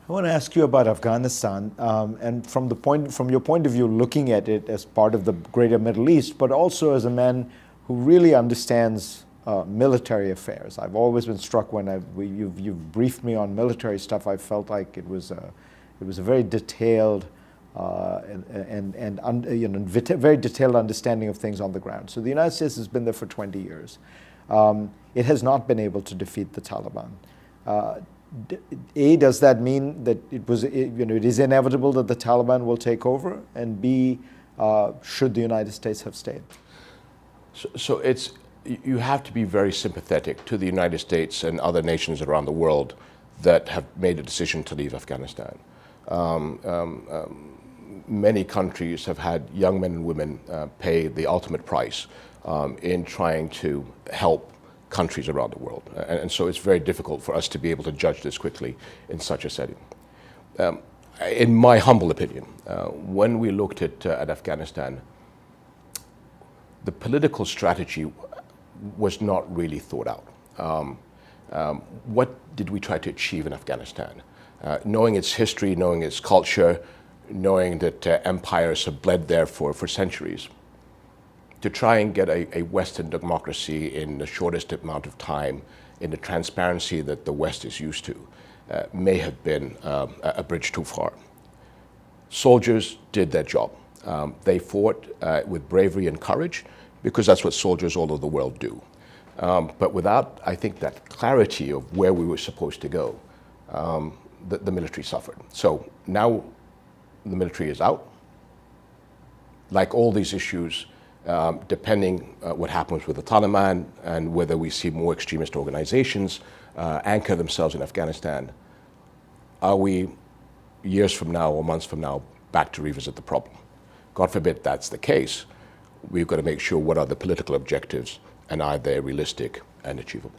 I want to ask you about Afghanistan, and from your point of view, looking at it as part of the greater Middle East, but also as a man who really understands military affairs. I've always been struck when you've briefed me on military stuff. I felt like it was a very detailed very detailed understanding of things on the ground. So the United States has been there for 20 years. It has not been able to defeat the Taliban. A, does that mean that it is inevitable that the Taliban will take over? And B, should the United States have stayed? So you have to be very sympathetic to the United States and other nations around the world that have made a decision to leave Afghanistan. Many countries have had young men and women pay the ultimate price in trying to help countries around the world. And so it's very difficult for us to be able to judge this quickly in such a setting. In my humble opinion, when we looked at Afghanistan, the political strategy was not really thought out. What did we try to achieve in Afghanistan? Knowing its history, knowing its culture, knowing that empires have bled there for centuries, to try and get a Western democracy in the shortest amount of time, in the transparency that the West is used to, may have been a bridge too far. Soldiers did their job. They fought with bravery and courage, because that's what soldiers all over the world do. But without, I think, that clarity of where we were supposed to go, the military suffered. So now the military is out. Like all these issues, depending what happens with the Taliban and whether we see more extremist organizations anchor themselves in Afghanistan, are we years from now or months from now back to revisit the problem? God forbid that's the case. We've got to make sure what are the political objectives and are they realistic and achievable.